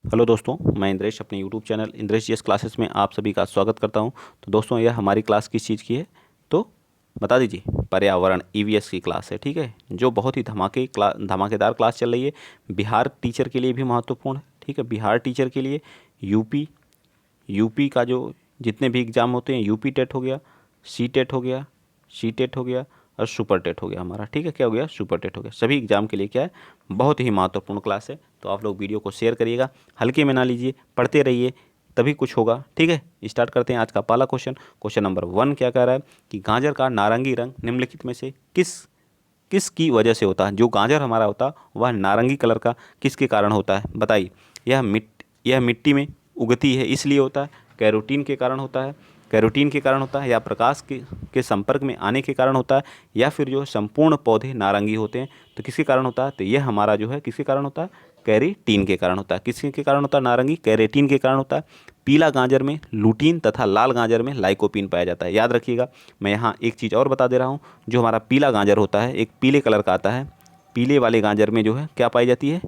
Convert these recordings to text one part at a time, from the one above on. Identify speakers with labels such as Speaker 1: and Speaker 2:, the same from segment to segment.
Speaker 1: Hello दोस्तों, मैं इंद्रेश अपने YouTube channel Indresh GS classes में आप सभी का स्वागत करता हूं। तो दोस्तों, यह हमारी क्लास किस चीज़ की है तो बता दीजिए। पर्यावरण ईवीएस की क्लास है, ठीक है, जो बहुत ही धमाकेदार क्लास चल रही है। बिहार टीचर के लिए भी महत्वपूर्ण है, ठीक है। बिहार टीचर के लिए यूपी यूपी का जो जितने भी एग्ज़ाम होते हैं, यूपी टेट हो गया, सी टेट हो गया, सी टेट हो गया और सुपर टेट हो गया हमारा, ठीक है। क्या हो गया? सुपर टेट हो गया। सभी एग्ज़ाम के लिए क्या है, बहुत ही महत्वपूर्ण क्लास है। तो आप लोग वीडियो को शेयर करिएगा, हल्के में ना लीजिए, पढ़ते रहिए, तभी कुछ होगा, ठीक है। स्टार्ट करते हैं आज का पहला क्वेश्चन। क्वेश्चन नंबर 1 क्या कह रहा है कि गाजर का नारंगी रंग निम्नलिखित में से किस किस की वजह से होता है। जो गाजर हमारा होता है वह नारंगी कलर का किसके कारण होता है, बताइए। यह मिट्टी में उगती है इसलिए होता है, कैरोटीन के कारण होता है, कैरोटीन के कारण होता है, या प्रकाश के संपर्क में आने के कारण होता है, या फिर जो संपूर्ण पौधे नारंगी होते हैं तो किसके कारण होता है। तो यह हमारा जो है किसके कारण होता है, कैरेटीन के कारण होता है। किसके कारण होता है नारंगी? कैरेटीन के कारण होता है। पीला गाजर में लुटीन तथा लाल गाजर में लाइकोपीन पाया जाता है, याद रखिएगा। मैं यहाँ एक चीज़ और बता दे रहा हूँ। जो हमारा पीला गाजर होता है, एक पीले कलर का आता है, पीले वाले गाजर में जो है क्या पाई जाती है,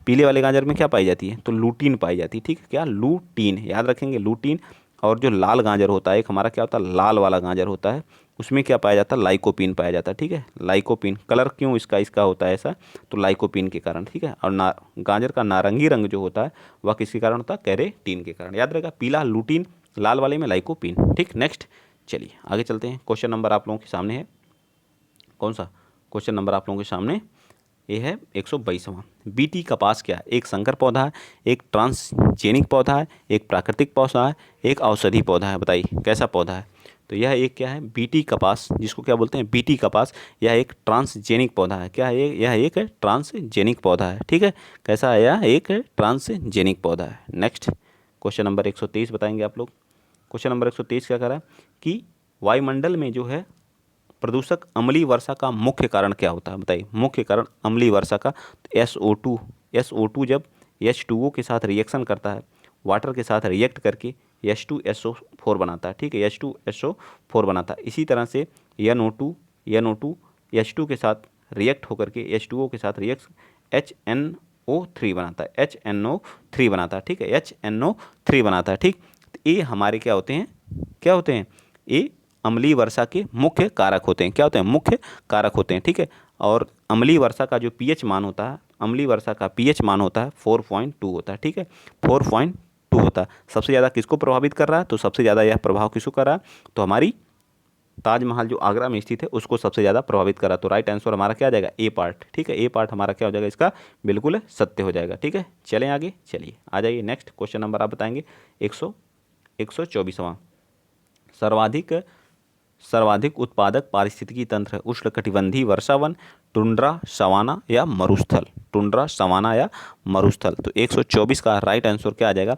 Speaker 1: पीले वाले गाजर में क्या पाई जाती है, तो लूटीन पाई जाती है, ठीक है। क्या? लूटीन, याद रखेंगे, लूटीन। और जो लाल गाजर होता है, एक हमारा क्या होता है, लाल वाला गाजर होता है, उसमें क्या पाया जाता है, लाइकोपीन पाया जाता है, ठीक है। लाइकोपीन कलर क्यों इसका इसका होता है ऐसा, तो लाइकोपीन के कारण, ठीक है। और गाजर का नारंगी रंग जो होता है वह किसके कारण होता है, कैरेटीन के कारण, याद रहेगा। पीला लूटीन, लाल वाले में लाइकोपीन, ठीक। नेक्स्ट चलिए आगे चलते हैं। क्वेश्चन नंबर आप लोगों के सामने है, कौन सा क्वेश्चन नंबर आप लोगों के सामने, ये है 122वां। बीटी कपास क्या है? एक संकर पौधा है, एक ट्रांसजेनिक पौधा है, एक प्राकृतिक पौधा है, एक औषधि पौधा है, बताइए कैसा पौधा है। तो यह एक क्या है, बीटी कपास, जिसको क्या बोलते हैं, बीटी कपास। यह एक ट्रांसजेनिक पौधा है। क्या है ये? यह एक ट्रांसजेनिक पौधा है, ठीक है। कैसा है? यह एक ट्रांसजेनिक पौधा है। नेक्स्ट क्वेश्चन नंबर 123 बताएंगे आप लोग। क्वेश्चन नंबर 123 क्या कर रहा है कि वायुमंडल में जो है प्रदूषक अम्लीय वर्षा का मुख्य कारण क्या होता है, बताइए। मुख्य कारण अम्लीय वर्षा का, SO2 जब H2O के साथ रिएक्शन करता है, वाटर के साथ रिएक्ट करके H2SO4 बनाता है, ठीक है। H2SO4 बनाता है। इसी तरह से NO2 H2 के साथ रिएक्ट होकर के H2O के साथ रिएक्ट HNO3 बनाता है, HNO3 बनाता है, ठीक है। HNO3 बनाता है, ठीक। तो ये हमारे क्या होते हैं, क्या होते हैं, ये अम्लीय वर्षा के मुख्य कारक होते हैं। क्या होते हैं? मुख्य कारक होते हैं, ठीक है। और अम्लीय वर्षा का जो पीएच मान होता है, अम्लीय वर्षा का पीएच मान होता है 4.2 होता है, ठीक है। 4.2 होता है। सबसे ज़्यादा किसको प्रभावित कर रहा है, तो सबसे ज़्यादा यह प्रभाव किसको कर रहा है, तो हमारी ताजमहल जो आगरा में स्थित है उसको सबसे ज़्यादा प्रभावित करा। तो राइट आंसर हमारा क्या आ जाएगा, ए पार्ट, ठीक है। ए पार्ट हमारा क्या हो जाएगा, इसका बिल्कुल सत्य हो जाएगा, ठीक है। चलें आगे, चलिए आ जाइए। नेक्स्ट क्वेश्चन नंबर आप बताएंगे 124वां। सर्वाधिक सर्वाधिक उत्पादक पारिस्थितिकी तंत्र है उष्णकटिबंधीय वर्षावन, टुंड्रा, सवाना या मरुस्थल। टुंड्रा, सवाना या मरुस्थल। तो 124 का राइट आंसर क्या आ जाएगा,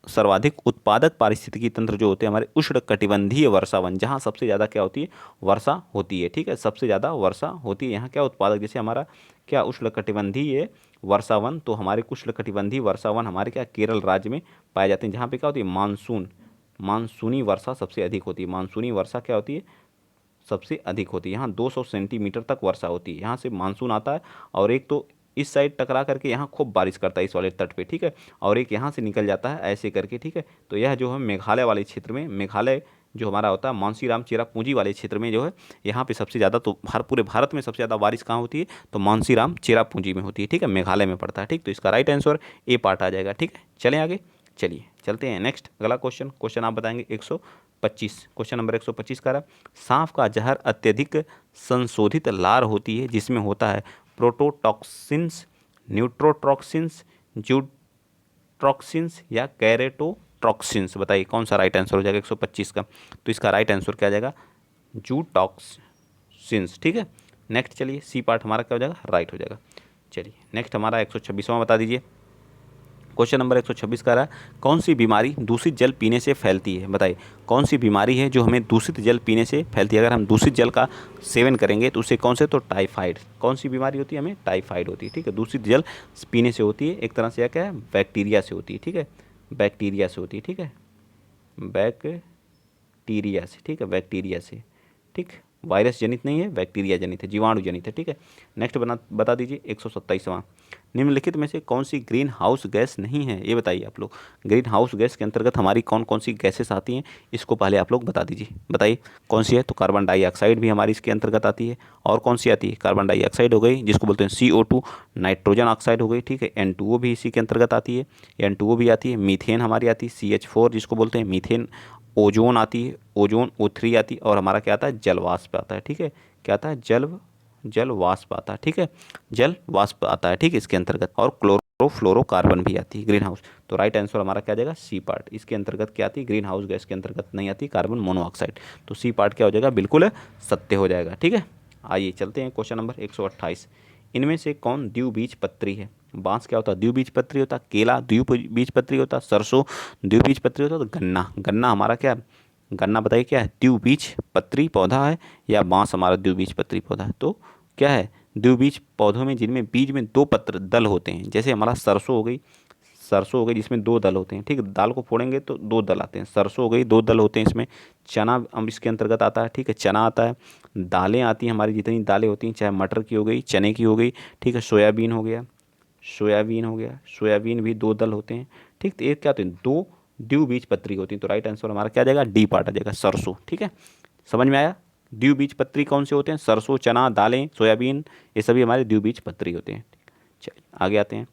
Speaker 1: सर्वाधिक उत्पादक पारिस्थितिकी तंत्र जो होते हैं हमारे उष्णकटिबंधीय वर्षावन, जहाँ सबसे ज़्यादा क्या होती है, वर्षा होती है, ठीक है। सबसे ज़्यादा वर्षा होती है यहाँ। क्या उत्पादक, जैसे हमारा क्या उष्णकटिबंधीय वर्षावन, तो हमारे उष्णकटिबंधीय वर्षावन हमारे क्या केरल राज्य में पाए जाते हैं, जहाँ पे क्या होती है, मानसूनी वर्षा सबसे अधिक होती है। मानसूनी वर्षा क्या होती है, सबसे अधिक होती है। यहाँ 200 सेंटीमीटर तक वर्षा होती है। यहाँ से मानसून आता है और एक तो इस साइड टकरा करके यहाँ खूब बारिश करता है इस वाले तट पे, ठीक है। और एक यहाँ से निकल जाता है ऐसे करके, ठीक है। तो यह जो है मेघालय वाले क्षेत्र में, मेघालय जो हमारा होता है मानसीराम चेरापूंजी वाले क्षेत्र में जो है, यहाँ पे सबसे ज़्यादा, तो पूरे भारत में सबसे ज़्यादा बारिश कहाँ होती है, तो मानसीराम चेरापूंजी में होती है, ठीक है। मेघालय में पड़ता है, ठीक। तो इसका राइट आंसर ए पार्ट आ जाएगा, ठीक है। चलें आगे, चलिए चलते हैं नेक्स्ट अगला क्वेश्चन आप बताएंगे 125। क्वेश्चन नंबर 125 का रहा, सांप का जहर अत्यधिक संशोधित लार होती है जिसमें होता है प्रोटोटॉक्सिन्स, न्यूट्रोटॉक्सिन्स, जूट्रॉक्सिन्स या कैरेटोट्रॉक्सिन्स। बताइए कौन सा राइट आंसर हो जाएगा 125 का। तो इसका राइट आंसर क्या आ जाएगा, जूटॉक्सिन्स, ठीक है। नेक्स्ट चलिए, सी पार्ट हमारा क्या हो जाएगा, राइट हो जाएगा। चलिए नेक्स्ट हमारा 126वां बता दीजिए। क्वेश्चन नंबर 126 का रहा है, कौन सी बीमारी दूषित जल पीने से फैलती है, बताइए। कौन सी बीमारी है जो हमें दूषित जल पीने से फैलती है। अगर हम दूषित जल का सेवन करेंगे तो उससे कौन से, तो टाइफाइड। कौन सी बीमारी होती है, हमें टाइफाइड होती है, ठीक है। दूषित जल पीने से होती है, एक तरह से क्या है, बैक्टीरिया से होती है, ठीक है। बैक्टीरिया से होती है, ठीक है। बैक्टीरिया से, ठीक है, बैक्टीरिया से, ठीक। वायरस जनित नहीं है, बैक्टीरिया जनित है, जीवाणु जनित है। ठीक है, नेक्स्ट बता दीजिए 127वां, निम्नलिखित में से कौन सी ग्रीन हाउस गैस नहीं है, ये बताइए आप लोग। ग्रीन हाउस गैस के अंतर्गत हमारी कौन कौन सी गैसेस आती हैं, इसको पहले आप लोग बता दीजिए। बताइए कौन सी है। तो कार्बन डाइऑक्साइड भी हमारी इसके अंतर्गत आती है। और कौन सी आती है, कार्बन डाइऑक्साइड हो गई जिसको बोलते हैं CO2, नाइट्रोजन ऑक्साइड हो गई, ठीक है, N2O भी इसी के अंतर्गत आती है, N2O भी आती है, मीथेन हमारी आती है, CH4 जिसको बोलते हैं मीथेन, ओजोन आती है, ओजोन O3 आती है, और हमारा क्या आता है, जल वाष्प आता है। ठीक है, क्या आता है, जल वाष्प आता है। ठीक है, जल वाष्प आता है। ठीक है, इसके अंतर्गत, और क्लोरोफ्लोरोकार्बन भी आती है ग्रीन हाउस। तो राइट आंसर हमारा क्या आ जाएगा, सी पार्ट। इसके अंतर्गत क्या आती है, ग्रीन हाउस गैस के अंतर्गत नहीं आती कार्बन मोनोऑक्साइड। तो सी पार्ट क्या हो जाएगा, बिल्कुल सत्य हो जाएगा। ठीक है, आइए चलते हैं क्वेश्चन नंबर 128। इनमें से कौन द्विबीजपत्री है। बांस क्या होता है, द्विबीजपत्री होता है। केला द्विबीजपत्री होता है। सरसों द्विबीजपत्री होता है। तो गन्ना हमारा क्या है, गन्ना बताइए क्या है, द्विबीजपत्री पौधा है, या बांस हमारा द्विबीजपत्री पौधा है। तो क्या है, द्विबीज पौधों में जिनमें बीज में दो पत्र दल होते हैं, जैसे हमारा सरसों हो गई जिसमें दो दल होते हैं। ठीक है, दाल को फोड़ेंगे तो दो दल आते हैं। सरसों हो गई, दो दल होते हैं इसमें। चना अब इसके अंतर्गत आता है। ठीक है, चना आता है। दालें आती हैं हमारी, जितनी दालें होती हैं, चाहे मटर की हो गई, चने की हो गई। ठीक है, सोयाबीन हो गया, सोयाबीन भी दो दल होते हैं। ठीक, तो ये क्या होते हैं, दो द्विबीजपत्री होती हैं। तो राइट आंसर हमारा क्या आ जाएगा, डी पार्ट आ जाएगा, सरसों। ठीक है, समझ में आया। द्विबीजपत्री कौन से होते हैं, सरसों, चना, दालें, सोयाबीन, ये सभी हमारे द्विबीजपत्री होते हैं। चलिए आगे आते हैं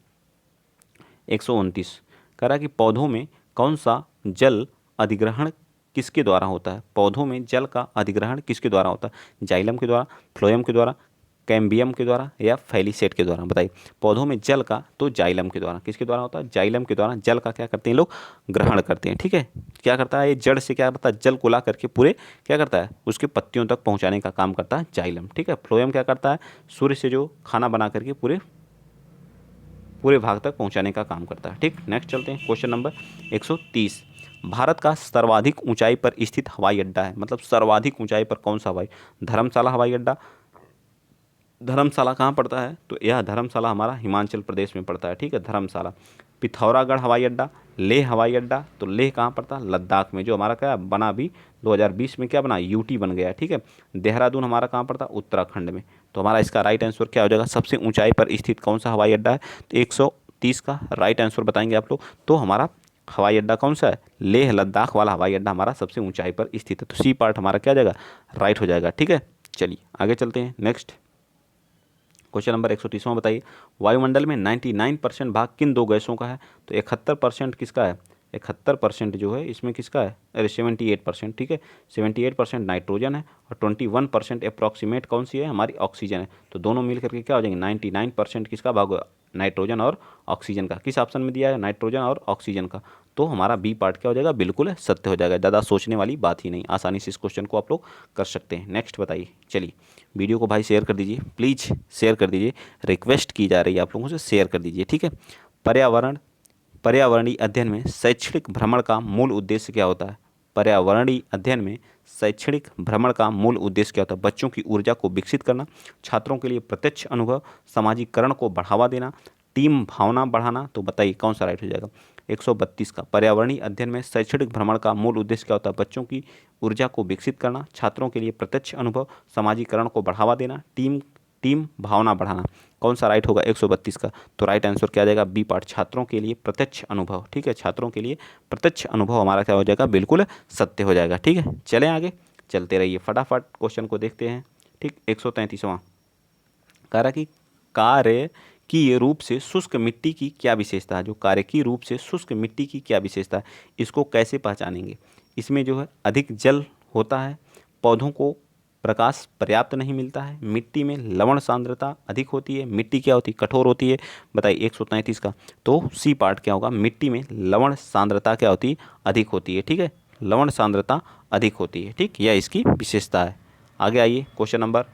Speaker 1: 129। कह रहा है कि पौधों में कौन सा जल अधिग्रहण किसके द्वारा होता है। पौधों में जल का अधिग्रहण किसके द्वारा होता है, जाइलम के द्वारा, फ्लोएम के द्वारा, कैम्बियम के द्वारा, या फैलीसेट के द्वारा। बताइए पौधों में जल का, तो जाइलम के द्वारा। किसके द्वारा होता है, जाइलम के द्वारा जल का क्या करते हैं लोग, ग्रहण करते हैं। ठीक है, क्या करता है ये, जड़ से क्या करता है, जल को ला करके पूरे क्या करता है, उसके पत्तियों तक पहुंचाने का काम करता है जाइलम। ठीक है, फ्लोएम क्या करता है, सूर्य से जो खाना बना करके पूरे भाग तक पहुंचाने का काम करता है। ठीक, नेक्स्ट चलते हैं क्वेश्चन नंबर 130। भारत का सर्वाधिक ऊंचाई पर स्थित हवाई अड्डा है, मतलब सर्वाधिक ऊंचाई पर कौन सा धर्मशाला हवाई अड्डा। धर्मशाला कहाँ पड़ता है, तो यह धर्मशाला हमारा हिमाचल प्रदेश में पड़ता है। ठीक है, धर्मशाला। पिथौरागढ़ हवाई अड्डा, लेह हवाई अड्डा, तो लेह कहाँ पड़ता है, लद्दाख में, जो हमारा क्या बना भी 2020 में क्या बना, UT बन गया। ठीक है, देहरादून हमारा कहाँ पड़ता है, उत्तराखंड में। तो हमारा इसका राइट आंसर क्या हो जाएगा, सबसे ऊंचाई पर स्थित कौन सा हवाई अड्डा है। तो 130 का राइट आंसर बताएंगे आप लोग। तो हमारा हवाई अड्डा कौन सा है, लेह लद्दाख वाला हवाई अड्डा हमारा सबसे ऊंचाई पर स्थित है। तो सी पार्ट हमारा क्या हो जाएगा, राइट हो जाएगा। ठीक है, चलिए आगे चलते हैं। नेक्स्ट क्वेश्चन नंबर 130वां बताइए, वायुमंडल में 99% भाग किन दो गैसों का है। तो 71% किसका है, 71% जो है इसमें किसका है, अरे 78%। ठीक है, 78% नाइट्रोजन है, और 21% अप्रॉक्सीमेट कौन सी है, हमारी ऑक्सीजन है। तो दोनों मिल करके क्या हो जाएंगे, 99% किसका भाग होगा, नाइट्रोजन और ऑक्सीजन का। किस ऑप्शन में दिया है, नाइट्रोजन और ऑक्सीजन का। तो हमारा बी पार्ट क्या हो जाएगा, बिल्कुल सत्य हो जाएगा। ज़्यादा सोचने वाली बात ही नहीं, आसानी से इस क्वेश्चन को आप लोग कर सकते हैं। नेक्स्ट बताइए, चलिए वीडियो को भाई शेयर कर दीजिए, प्लीज़ शेयर कर दीजिए, रिक्वेस्ट की जा रही है आप लोगों से, शेयर कर दीजिए। ठीक है, पर्यावरणीय अध्ययन में शैक्षणिक भ्रमण का मूल उद्देश्य क्या होता है। पर्यावरणीय अध्ययन में शैक्षणिक भ्रमण का मूल उद्देश्य क्या होता है, बच्चों की ऊर्जा को विकसित करना, छात्रों के लिए प्रत्यक्ष अनुभव, सामाजिककरण को बढ़ावा देना, टीम भावना बढ़ाना। तो बताइए कौन सा राइट हो जाएगा, 132 का। पर्यावरणीय अध्ययन में शैक्षणिक भ्रमण का मूल उद्देश्य क्या होता है, बच्चों की ऊर्जा को विकसित करना, छात्रों के लिए प्रत्यक्ष अनुभव, सामाजिककरण को बढ़ावा देना, टीम भावना बढ़ाना। कौन सा राइट होगा, 132 का। तो राइट आंसर क्या आ जाएगा, बी पार्ट, छात्रों के लिए प्रत्यक्ष अनुभव। ठीक है, छात्रों के लिए प्रत्यक्ष अनुभव हमारा क्या हो जाएगा, बिल्कुल सत्य हो जाएगा। ठीक है, चलें आगे, चलते रहिए, फटाफट क्वेश्चन को देखते हैं। ठीक, 133वां कह रहा कि कार्य की रूप से शुष्क मिट्टी की क्या विशेषता है। जो कार्य की रूप से शुष्क मिट्टी की क्या विशेषता है, इसको कैसे पहचानेंगे। इसमें जो है अधिक जल होता है, पौधों को प्रकाश पर्याप्त नहीं मिलता है, मिट्टी में लवण सांद्रता अधिक होती है, मिट्टी क्या होती है, कठोर होती है। बताइए 133 का। तो सी पार्ट क्या होगा, मिट्टी में लवण सांद्रता क्या होती है, अधिक होती है। ठीक है, लवण सांद्रता अधिक होती है। ठीक, यह इसकी विशेषता है। आगे आइए, क्वेश्चन नंबर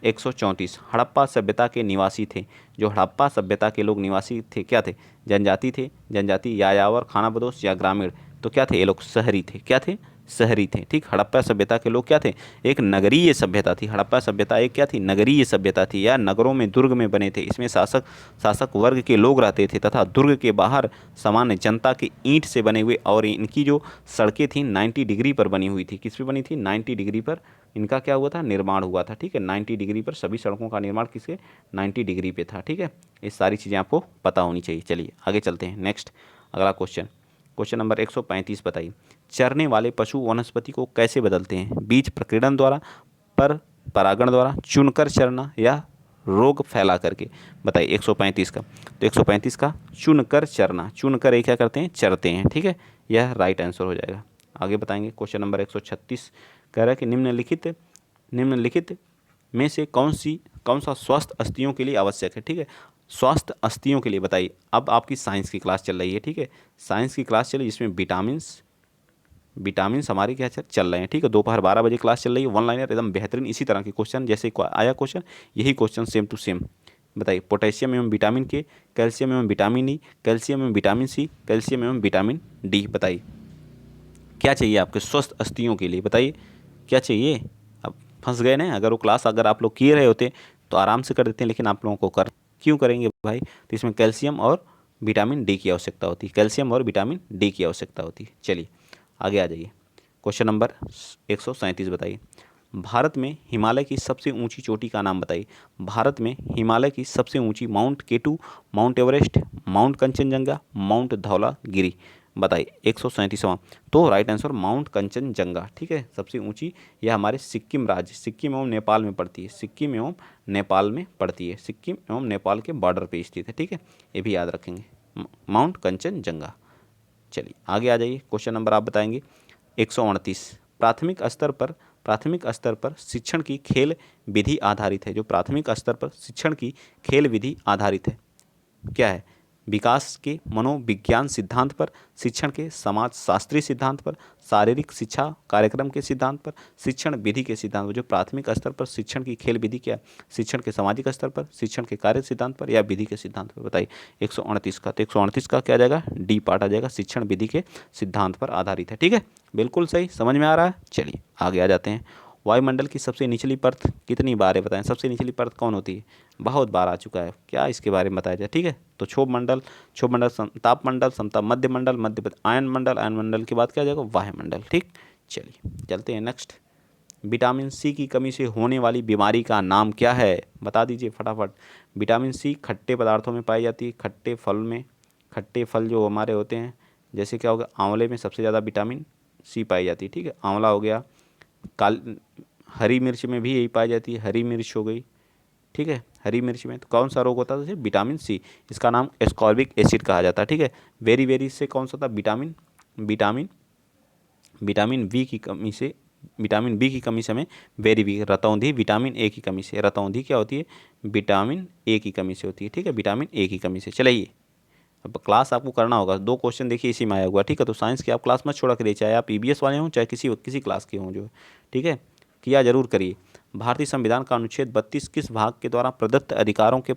Speaker 1: 134। हड़प्पा सभ्यता के निवासी थे। जो हड़प्पा सभ्यता के लोग निवासी थे, क्या थे, जनजाति, यायावर, खानाबदोश, या ग्रामीण। तो क्या थे ये लोग, शहरी थे। क्या थे, शहरी थे। ठीक, हड़प्पा सभ्यता के लोग क्या थे, एक नगरीय सभ्यता थी। हड़प्पा सभ्यता एक क्या थी, नगरीय सभ्यता थी, या नगरों में दुर्ग में बने थे। इसमें शासक वर्ग के लोग रहते थे, तथा दुर्ग के बाहर सामान्य जनता के ईंट से बने हुए, और इनकी जो सड़कें थी 90 डिग्री पर बनी हुई थी। किस पे बनी थी, 90 डिग्री पर इनका क्या हुआ था, निर्माण हुआ था। ठीक है, 90 डिग्री पर सभी सड़कों का निर्माण किसके, 90 डिग्री पे था। ठीक है, ये सारी चीज़ें आपको पता होनी चाहिए। चलिए आगे चलते हैं। नेक्स्ट अगला क्वेश्चन, क्वेश्चन नंबर 135 बताइए, चरने वाले पशु वनस्पति को कैसे बदलते हैं, बीज प्रकीर्णन द्वारा, पर परागण द्वारा, चुनकर चरना या रोग फैला करके। बताइए 135 का, तो 135 का चुनकर चरना, चुनकर ये क्या करते हैं, चरते हैं। ठीक है, यह राइट आंसर हो जाएगा। आगे बताएंगे क्वेश्चन नंबर 136 कह रहा है कि निम्नलिखित में से कौन सा स्वस्थ अस्थियों के लिए आवश्यक है। ठीक है, स्वस्थ अस्थियों के लिए बताइए। अब आपकी साइंस की क्लास चल रही है। ठीक है, साइंस की क्लास चल रही है जिसमें विटामिन्स हमारी क्या चल रहे हैं। ठीक है, दोपहर 12 बजे क्लास चल रही है, वन लाइनर एकदम बेहतरीन इसी तरह के क्वेश्चन जैसे आया क्वेश्चन, यही क्वेश्चन सेम टू सेम। बताइए पोटेशियम एवं विटामिन के, कैल्शियम एवं विटामिन ई, कैल्शियम एवं विटामिन सी, कैल्शियम एवं विटामिन डी। बताइए क्या चाहिए आपके स्वस्थ अस्थियों के लिए, बताइए क्या चाहिए। अब फंस गए ना, अगर वो क्लास अगर आप लोग किए रहे होते तो आराम से कर देते हैं, लेकिन आप लोगों को क्यों करेंगे भाई, तो इसमें कैल्शियम और विटामिन डी की आवश्यकता होती है, कैल्शियम और विटामिन डी की आवश्यकता होती है। चलिए आगे आ जाइए, क्वेश्चन नंबर 137 बताइए, भारत में हिमालय की सबसे ऊंची चोटी का नाम बताइए। भारत में हिमालय की सबसे ऊंची, mount K two, mount Everest, mount Kanchenjunga, mount Dhaulagiri. बताइए 137वां, तो राइट आंसर माउंट कंचनजंगा। ठीक है, सबसे ऊंची यह हमारे सिक्किम राज्य, सिक्किम एवं नेपाल में पड़ती है, सिक्किम एवं नेपाल में पड़ती है, सिक्किम एवं नेपाल के बॉर्डर पे स्थित है। ठीक है, ये भी याद रखेंगे, माउंट कंचनजंगा। चलिए आगे आ जाइए, क्वेश्चन नंबर आप बताएंगे 138, प्राथमिक स्तर पर शिक्षण की खेल विधि आधारित है। जो प्राथमिक स्तर पर शिक्षण की खेल विधि आधारित है, क्या है, विकास के मनोविज्ञान सिद्धांत पर, शिक्षण के समाज शास्त्रीय सिद्धांत पर, शारीरिक शिक्षा कार्यक्रम के सिद्धांत पर, शिक्षण विधि के सिद्धांत पर। जो प्राथमिक स्तर पर शिक्षण की खेल विधि क्या है, शिक्षण के सामाजिक स्तर पर, शिक्षण के कार्य सिद्धांत पर या विधि के सिद्धांत पर। बताइए 138 का, तो 138 का क्या आ जाएगा, डी पार्ट आ जाएगा, शिक्षण विधि के सिद्धांत पर आधारित है। ठीक है, बिल्कुल सही, समझ में आ रहा है। चलिए आगे आ जाते हैं, वायुमंडल की सबसे निचली परत कितनी बार है, बताएं। सबसे निचली परत कौन होती है, बहुत बार आ चुका है, क्या इसके बारे में बताया जाए। ठीक है, तो क्षोभमंडल, तापमंडल, समताप मध्यमंडल, आयन मंडल के बाद क्या आ जाएगा, वायुमंडल। ठीक, चलिए चलते हैं नेक्स्ट, विटामिन सी की कमी से होने वाली बीमारी का नाम क्या है, बता दीजिए फटाफट। विटामिन सी खट्टे पदार्थों में पाई जाती है, खट्टे फल जो हमारे होते हैं, जैसे क्या होगा, आंवले में सबसे ज़्यादा विटामिन सी पाई जाती है। ठीक है, आंवला हो गया, हरी मिर्च में भी यही पाई जाती है, हरी मिर्च हो गई। ठीक है, हरी मिर्च में तो कौन सा रोग होता है, विटामिन सी, इसका नाम एस्कॉर्बिक एसिड कहा जाता है। ठीक है, वेरी से कौन सा था, विटामिन बी की कमी से, विटामिन बी की कमी से हमें वेरी वी, रतौंधी विटामिन ए की कमी से, रतौंधी क्या होती है, विटामिन ए की कमी से होती है। ठीक है, विटामिन ए की कमी से। चलिए अब क्लास आपको करना होगा, 2 क्वेश्चन देखिए इसी में आया हुआ। ठीक है, तो साइंस की आप क्लास मत छोड़ा करिए, चाहे आप ईबीएस वाले हों चाहे किसी क्लास के हों जो। ठीक है, किया जरूर करिए। भारतीय संविधान का अनुच्छेद 32 किस भाग के द्वारा प्रदत्त अधिकारों के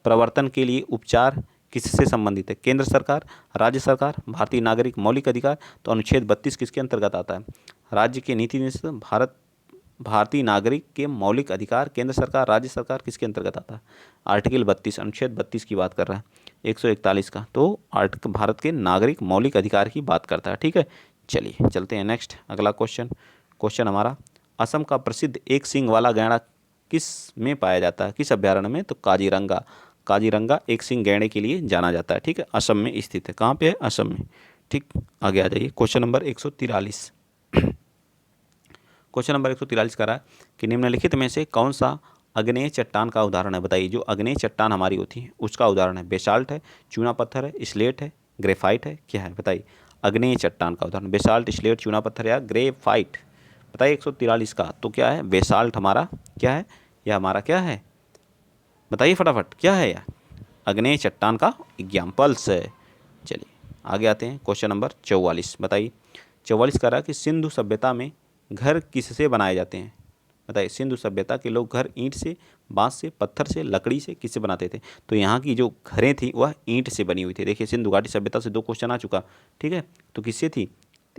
Speaker 1: प्रवर्तन के लिए उपचार किससे संबंधित है, केंद्र सरकार, राज्य सरकार, भारतीय नागरिक मौलिक अधिकार। तो अनुच्छेद 32 किसके अंतर्गत आता है, राज्य के नीति निषेध, भारतीय नागरिक के मौलिक अधिकार, केंद्र सरकार, राज्य सरकार, किसके अंतर्गत आता है, आर्टिकल 32, अनुच्छेद 32 की बात कर रहा है। 141 का, तो भारत के नागरिक मौलिक अधिकार की बात करता है। ठीक है, चलिए चलते हैं नेक्स्ट अगला क्वेश्चन हमारा, असम का प्रसिद्ध एक सींग वाला गैंडा किस में पाया जाता है, किस अभ्यारण्य में, तो काजीरंगा एक सींग गैंडे के लिए जाना जाता है। ठीक है, असम में स्थित है, कहाँ पे है, असम में। ठीक, आगे आ जाइए, क्वेश्चन नंबर 143 क्वेश्चन नंबर 143 कह रहा है कि निम्नलिखित में से कौन सा अग्नेय चट्टान का उदाहरण है। बताइए जो अग्नेय चट्टान हमारी होती है उसका उदाहरण है, बेसाल्ट है, चूना पत्थर है, स्लेट है, ग्रेफाइट है, क्या है, बताइए अग्नेय चट्टान का उदाहरण, बेसाल्ट, स्लेट, चूना पत्थर या ग्रेफाइट। बताइए 143 का, तो क्या है, बेसाल्ट हमारा क्या है, यह हमारा क्या है, बताइए फटाफट क्या है यार, अग्नेय चट्टान का एग्जाम्पल्स है। चलिए आगे आते हैं, क्वेश्चन नंबर 44 बताइए, 44 कह रहा है कि सिंधु सभ्यता में घर किससे बनाए जाते हैं। बताइए सिंधु सभ्यता के लोग घर ईंट से, बांस से, पत्थर से, लकड़ी से, किससे बनाते थे। तो यहाँ की जो घरें थी वह ईंट से बनी हुई थी। देखिए सिंधु घाटी सभ्यता से 2 क्वेश्चन आ चुका। ठीक है, तो किससे थी,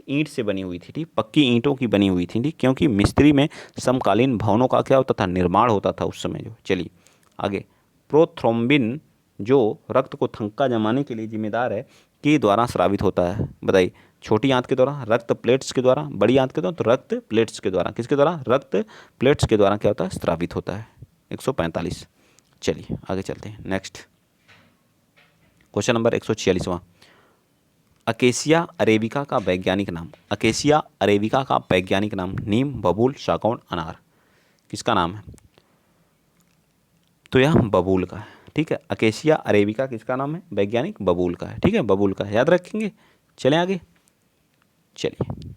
Speaker 1: ईंट से बनी हुई थी। ठीक, पक्की ईंटों की बनी हुई थी। ठीक, क्योंकि मिस्त्री में समकालीन भवनों का क्या होता था, निर्माण होता था उस समय जो। चलिए आगे, प्रोथ्रोम्बिन जो रक्त को थक्का जमाने के लिए जिम्मेदार है के द्वारा स्रावित होता है? बताइए। छोटी आंत के द्वारा, रक्त प्लेट्स के द्वारा, बड़ी आंत के द्वारा, तो रक्त प्लेट्स के द्वारा। किसके द्वारा? रक्त प्लेट्स के द्वारा क्या होता है? स्रावित होता है। 145। चलिए आगे चलते हैं। नेक्स्ट क्वेश्चन नंबर 146वां। अकेसिया अरेबिका का वैज्ञानिक नाम। अकेसिया अरेबिका का वैज्ञानिक नाम। नीम, बबूल, सागौन, अनार। किसका नाम है? तो यह बबूल का है। ठीक है, अकेसिया अरेबिका किसका नाम है? वैज्ञानिक बबूल का है। ठीक है, बबूल का है, याद रखेंगे। चलें आगे। चलिए,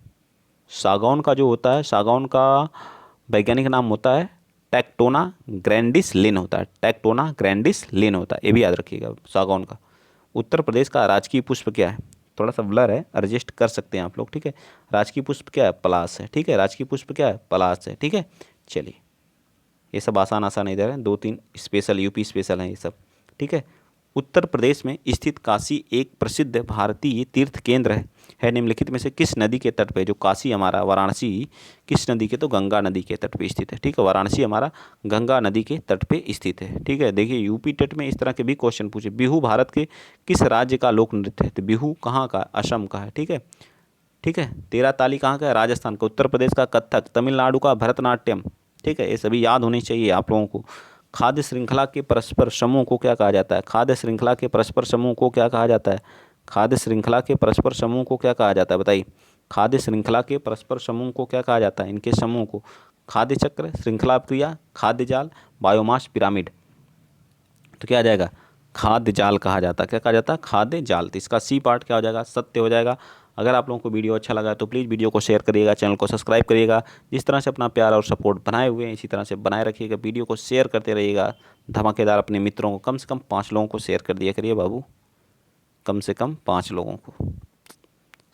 Speaker 1: सागौन का जो होता है, सागौन का वैज्ञानिक नाम होता है टेक्टोना ग्रैंडिस लिन होता है। टेक्टोना ग्रैंडिस लिन होता है, ये भी याद रखिएगा सागौन का। उत्तर प्रदेश का राजकीय पुष्प क्या है? थोड़ा सा ब्लर है, एडजस्ट कर सकते हैं आप लोग। ठीक है, राजकीय पुष्प क्या है? पलाश है। ठीक है, राजकीय पुष्प क्या है? पलाश है। ठीक है, चलिए, ये सब आसान आसान इधर है, 2-3 स्पेशल यूपी स्पेशल हैं ये सब। ठीक है, उत्तर प्रदेश में स्थित काशी एक प्रसिद्ध भारतीय तीर्थ केंद्र है निम्नलिखित में से किस नदी के तट पे? जो काशी हमारा, वाराणसी किस नदी के? तो गंगा नदी के तट पे स्थित है। ठीक है, वाराणसी हमारा गंगा नदी के तट पे स्थित है। ठीक है, देखिए यूपी टेट में इस तरह के भी क्वेश्चन पूछे। बिहू भारत के किस राज्य का लोक नृत्य है? तो बिहू कहाँ का? असम का है। ठीक है, ठीक है, तेरा ताली कहाँ का है? राजस्थान का। उत्तर प्रदेश का कथक, तमिलनाडु का भरतनाट्यम। ठीक है, ये सभी याद होने चाहिए आप लोगों को। खाद्य श्रृंखला के परस्पर समूह को क्या कहा जाता है? खाद्य श्रृंखला के परस्पर समूह को क्या कहा जाता है? खाद्य श्रृंखला के परस्पर समूह को क्या कहा जाता है? बताइए। खाद्य श्रृंखला के परस्पर समूह को क्या कहा जाता है? इनके समूह को खाद्य चक्र, श्रृंखला क्रिया, खाद्य जाल, बायोमास पिरामिड। तो क्या आ जाएगा? खाद्य जाल कहा जाता है। क्या कहा जाता है? खाद्य जाल। तो इसका सी पार्ट क्या हो जाएगा? सत्य हो जाएगा। अगर आप लोगों को वीडियो अच्छा लगा तो प्लीज़ वीडियो को शेयर करिएगा, चैनल को सब्सक्राइब करिएगा। जिस तरह से अपना प्यार और सपोर्ट बनाए हुए हैं इसी तरह से बनाए रखिएगा। वीडियो को शेयर करते रहिएगा धमाकेदार। अपने मित्रों को कम से कम 5 लोगों को शेयर कर दिया करिए बाबू, कम से कम 5 लोगों को।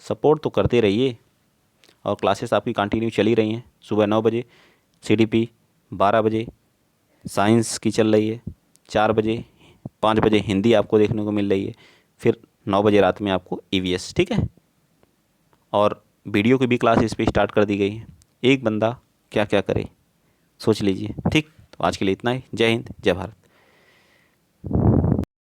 Speaker 1: सपोर्ट तो करते रहिए। और क्लासेस आपकी कंटिन्यू चली रही हैं। सुबह 9 बजे CDP, 12 बजे साइंस की चल रही है, 4 बजे 5 बजे हिंदी आपको देखने को मिल रही है, फिर 9 बजे रात में आपको EVS। ठीक है, और वीडियो की भी क्लास इस पर स्टार्ट कर दी गई है। एक बंदा क्या क्या करे सोच लीजिए। ठीक, तो आज के लिए इतना ही। जय हिंद, जय भारत।